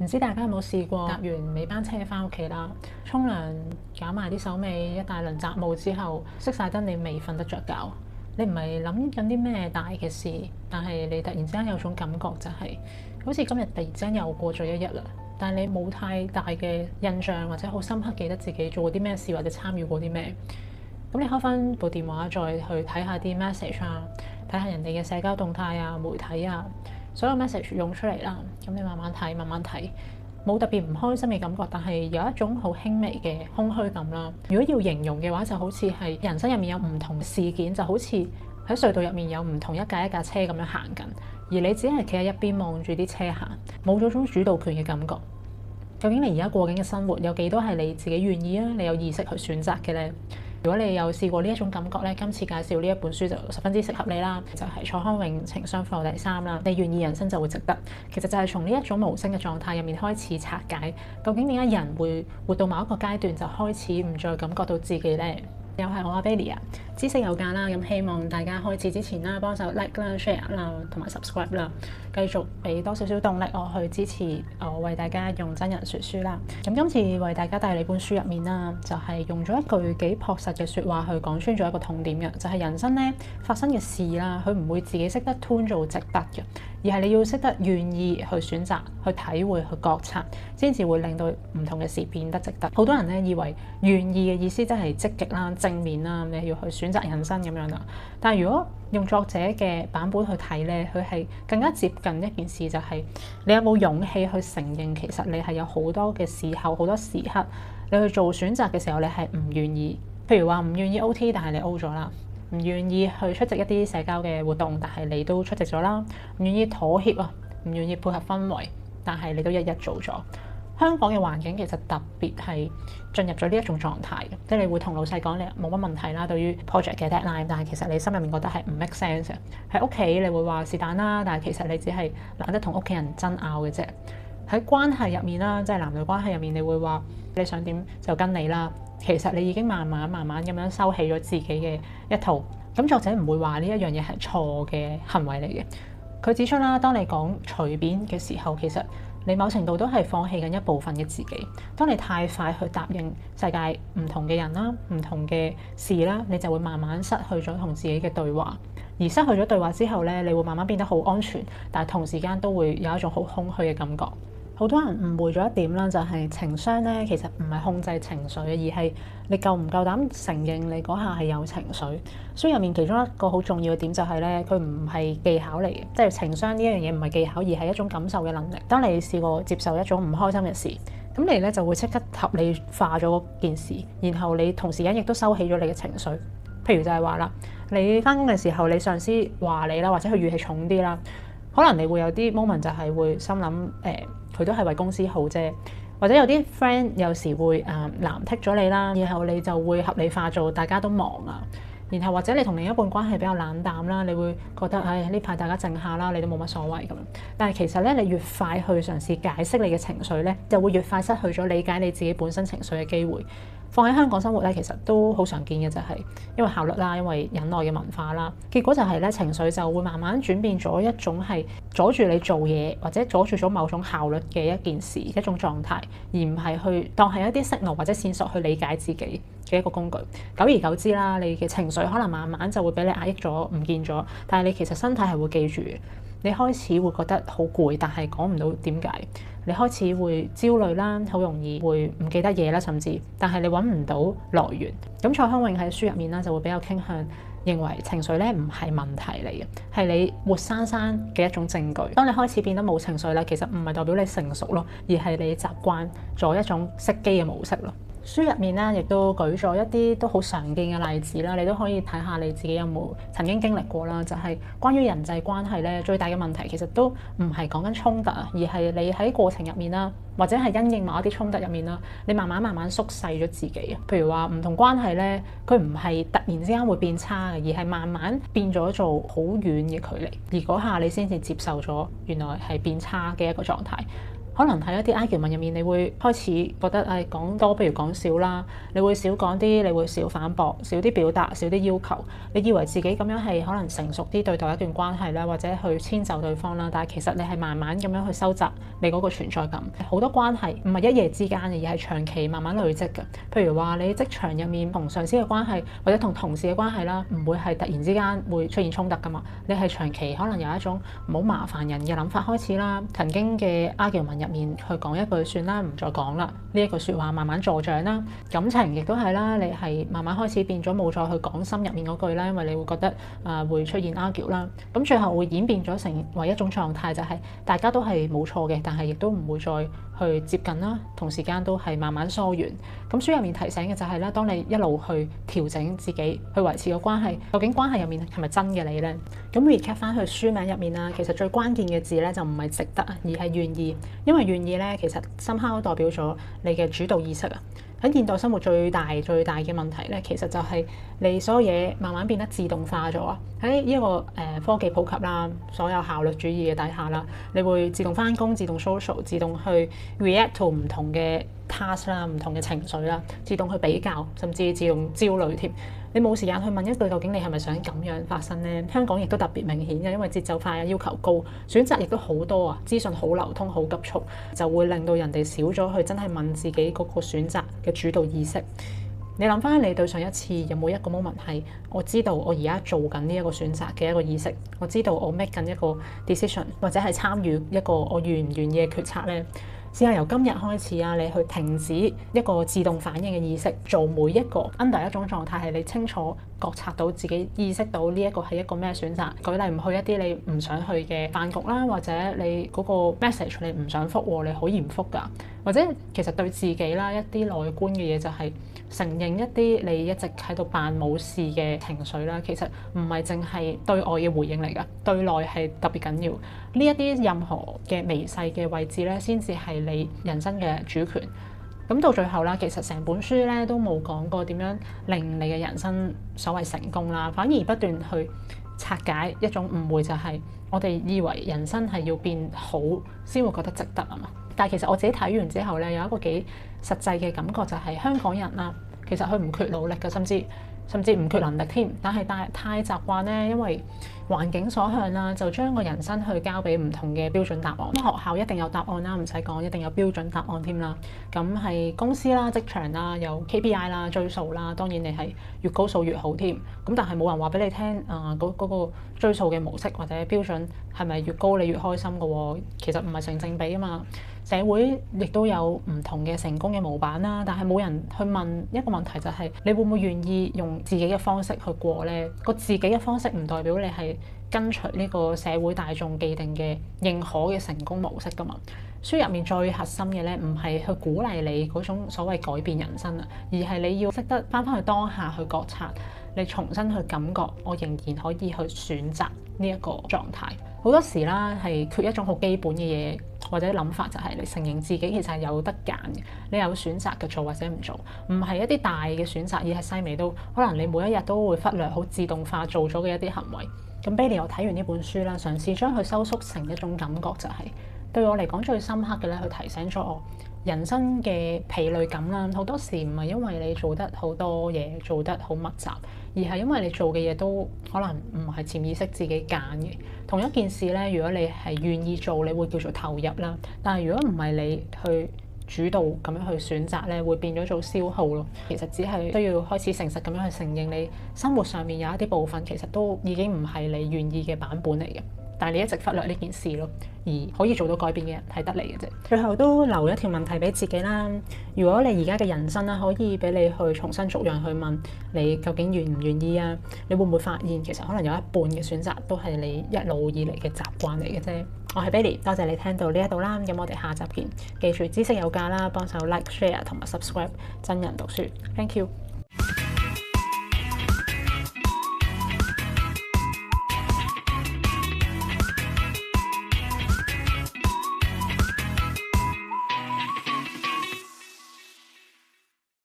唔知大家有冇試過搭完尾班車翻屋企啦，沖涼搞埋啲手尾，一大輪雜務之後，熄晒燈，你未瞓得着覺。你唔係諗緊啲咩大嘅事，但係你突然之間有種感覺就係，好似今日突然之間又過咗一日啦。但係你冇太大嘅印象或者好深刻記得自己做過啲咩事或者參與過啲咩。咁你開翻部電話再去睇下啲 message 啊，睇下人哋嘅社交動態啊、媒體啊，所有 message 湧出嚟啦。咁你慢慢睇，慢慢睇，冇特別唔開心嘅感覺，但係有一種好輕微嘅空虛感啦。如果要形容嘅話，就好似係人生入面有唔同事件，就好似喺隧道入面有唔同一架一架車咁樣行緊，而你只係企喺一邊望住啲車行，冇咗種主導權嘅感覺。究竟你而家過緊嘅生活有幾多係你自己願意啊？你有意識去選擇嘅呢？如果你有試過呢一種感覺呢，今次介紹呢一本書就十分之適合你啦，就係蔡康永情商課第3啦。你願意，人生就會值得。其實就係從呢一種無聲嘅狀態入面開始拆解，究竟點解人會活到某一個階段就開始唔再感覺到自己呢？又係我阿 Billy 啊，知識有價啦，咁希望大家開始之前啦，幫手 like 啦、share 啦，同埋 subscribe 啦，繼續俾多少少動力我去支持我為大家用真人說書啦。咁今次為大家帶嚟本書入面啦，就係用咗一句幾樸實嘅説話去講穿咗一個痛點嘅，就係人生咧發生嘅事啦，佢唔會自己識得 turn 做值得嘅，而係你要識得願意去選擇、去體會、去覺察，先至會令到唔同嘅事變得值得。好多人咧以為願意嘅意思真係積極啦、正面啦，你要去選擇人生咁樣啦。但係如果用作者嘅版本去睇咧，佢係更加接近一件事，就係你有冇勇氣去承認，其實你係有好多嘅時候、好多時刻，你去做選擇嘅時候，你係唔願意。譬如話唔願意 OT，但係你 O 咗啦；唔願意去出席一啲社交嘅活動，但係你都出席咗啦；唔願意妥協啊，唔願意配合氛圍，但係你都一一做咗。香港嘅環境其實特別係進入咗呢一種狀態嘅，即係你會同老細講你冇乜問題啦，對於 project 嘅 deadline，但係其實你心入面覺得係唔 make sense 嘅。喺屋企你會話是但啦，但係其實你只係懶得同屋企人爭拗嘅啫。喺關係入面啦，即係男女關係入面，你會話你想點就跟你啦。其實你已經慢慢咁樣收起咗自己嘅一套。咁作者唔會話呢一樣嘢係錯嘅行為嚟嘅。佢指出啦，當你講隨便嘅時候，其實你某程度都係放棄緊一部分嘅自己。當你太快去答應世界唔同嘅人啦、唔同嘅事啦，你就會慢慢失去咗同自己嘅對話。而失去咗對話之後咧，你會慢慢變得好安全，但係同時間都會有一種好空虛嘅感覺。好多人誤會咗一點啦，就係情商咧，其實唔係控制情緒，而係你夠唔夠膽承認你嗰下係有情緒。書入面其中一個好重要嘅點就係咧，佢唔係技巧嚟嘅，即係情商呢一樣嘢唔係技巧，而係一種感受嘅能力。當你試過接受一種唔開心嘅事，咁你咧就會即刻合理化咗嗰件事，然後你同時間亦都收起咗你嘅情緒。譬如就係話啦，你返工嘅時候，你上司話你啦，或者佢語氣重啲啦，可能你會有啲 moment 就係會心諗佢都係為公司好啫，或者有啲 friend 有時會藍剔咗你啦，然後你就會合理化做大家都忙啊，然後或者你同另一半關係比較冷淡啦，你會覺得呢排大家靜下啦，你都冇乜所謂咁樣。但係其實咧，你越快去嘗試解釋你嘅情緒咧，就會越快失去咗理解你自己本身情緒嘅機會。放喺香港生活咧，其實都好常見嘅，就係因為效率啦，因為忍耐嘅文化啦，結果就係咧，情緒就會慢慢轉變咗一種係阻住你做嘢，或者阻住咗某種效率嘅一件事、一種狀態，而唔係去當係一啲訊號或者線索去理解自己嘅一個工具。久而久之啦，你嘅情緒可能慢慢就會俾你壓抑咗、唔見咗，但係你其實身體係會記住嘅。你開始會覺得好攰，但係講唔到點解。你開始會焦慮啦，好容易會唔記得嘢啦，甚至，但係你揾唔到來源。咁蔡康永喺書入面啦，就會比較傾向認為情緒咧唔係問題嚟嘅，係你活生生嘅一種證據。當你開始變得冇情緒咧，其實唔係代表你成熟咯，而係你習慣咗一種熄機嘅模式咯。書入面咧，亦都舉咗一啲都好常見嘅例子啦，你都可以睇下你自己有冇曾經經歷過啦。就係關於人際關係咧，最大嘅問題其實都唔係講緊衝突啊，而係你喺過程入面啦，或者係因應某一啲衝突入面啦，你慢慢縮細咗自己。譬如話唔同關係咧，佢唔係突然之間會變差嘅，而係慢慢變咗做好遠嘅距離，而嗰下你先至接受咗原來係變差嘅一個狀態。可能喺一啲 argument 入面，你會開始覺得誒講多不如講少啦，你會少講啲，你會少反駁，少啲表達，少啲要求。你以為自己咁樣係可能成熟啲對待一段關係啦，或者去遷就對方啦，但係其實你係慢慢咁樣去收窄你嗰個存在感。好多關係唔係一夜之間嘅，而係長期慢慢累積嘅。譬如話你職場入面同上司嘅關係，或者同同事嘅關係啦，唔會係突然之間會出現衝突噶嘛。你係長期可能有一種唔好麻煩人嘅諗法開始啦，曾經嘅 argument 入面去講一句算啦，唔再講啦，呢一句説話慢慢助長啦。感情亦都係啦，你係慢慢開始變咗冇再去講心入面嗰句啦，因為你會覺得會出現 argue 啦。咁最後會演變咗成為一種狀態，就係大家都係冇錯嘅，但係亦都唔會再去接近啦，同時間都係慢慢疏遠。咁書入面提醒嘅就係咧，當你一路去調整自己，去維持個關係，究竟關係入面係咪真嘅你呢？咁 recap 翻去書名入面啦，其實最關鍵嘅字咧就唔係值得啊，而係願意。因為願意咧，其實深刻代表咗你嘅主導意識啊。喺現代生活最大嘅問題咧，其實就係你所有嘢慢慢變得自動化咗啊！喺呢一個科技普及啦，所有效率主義嘅底下啦，你會自動返工、自動 social、自動去 react to 唔同嘅 task 啦、唔同嘅情緒啦，自動去比較，甚至自動焦慮添。你冇時間去問一句究竟你係咪想咁樣發生呢？香港亦都特別明顯嘅，因為節奏快啊，要求高，選擇亦都好多啊，資訊好流通、好急促，就會令到人哋少咗去真係問自己嗰個選擇嘅主導意識。你諗翻你對上一次有冇一個 moment 係我知道我而家做緊呢一個選擇嘅一個意識，我知道我 make 緊一個 decision 或者係參與一個我願唔願意嘅決策呢？試下由今日開始啊，你去停止一個自動反應嘅意識，做每一個 under 一種狀態係你清楚覺察到自己意識到呢一個係一個咩選擇。舉例唔去一啲你唔想去嘅飯局啦，或者你嗰個 message 你唔想覆，你可以唔覆㗎。或者其實對自己啦一啲內觀嘅嘢就係承認一啲你一直喺度扮冇事嘅情緒啦，其實唔係淨係對外嘅回應嚟㗎，對內係特別緊要。呢一啲任何嘅微細嘅位置咧，先至係你人生嘅主權。咁到最後啦，其實成本書咧都冇講過點樣令你嘅人生所謂成功啦，反而不斷去拆解一種誤會，就係我哋以為人生係要變好先會覺得值得啊嘛。但係其實我自己睇完之後咧，有一個幾實際嘅感覺就係香港人啦，其實佢唔缺努力嘅，甚至唔缺能力添，但係太習慣咧，因為環境所向啦，就將個人生去交俾唔同嘅標準答案。咁學校一定有答案啦，唔使講，一定有標準答案添啦。咁係公司啦、職場啦，有 KPI 啦、追數啦，當然你係越高數越好添。咁但係冇人話俾你聽嗰個追數嘅模式或者標準係咪越高你越開心嘅喎？其實唔係成正比啊嘛。社會亦都有唔同嘅成功嘅模板啦，但係冇人去問一個問題，就係你會唔會願意用自己嘅方式去過呢？個自己嘅方式唔代表你係跟隨呢個社會大眾既定嘅認可嘅成功模式㗎嘛。書入面最核心嘅咧，唔係去鼓勵你嗰種所謂改變人生啊，而係你要識得返去當下去覺察，你重新去感覺，我仍然可以去選擇呢一個狀態。好多時啦，係缺一種好基本嘅嘢或者諗法，就係你承認自己其實係有得揀嘅，你有選擇嘅做或者唔做，唔係一啲大嘅選擇，而係細微到可能你每一日都會忽略好自動化做咗嘅一啲行為。咁 Bailey 我睇完呢本書啦，嘗試將佢收縮成一種感覺，就係對我嚟講最深刻嘅咧，佢提醒咗我人生嘅疲累感啦。好多時唔係因為你做得好多嘢，做得好密集，而係因為你做嘅嘢都可能唔係潛意識自己揀嘅。同一件事咧，如果你係願意做，你會叫做投入啦。但係如果唔係你去主導咁樣去選擇咧，會變咗做消耗咯。其實只係都要開始誠實咁樣去承認，你生活上面有一啲部分其實都已經唔係你願意嘅版本嚟嘅。但係你一直忽略呢件事咯，而可以做到改變嘅人係得你嘅啫。最後都留一條問題俾自己啦。如果你而家嘅人生啦，可以俾你去重新逐樣去問你究竟願唔願意啊？你會唔會發現其實可能有一半嘅選擇都係你一路以嚟嘅習慣嚟嘅啫。我係 Bailey，多謝你聽到呢一度啦。咁我哋下集見。記住知識有價啦，幫手 like、share 同埋 subscribe 真人讀書。Thank you。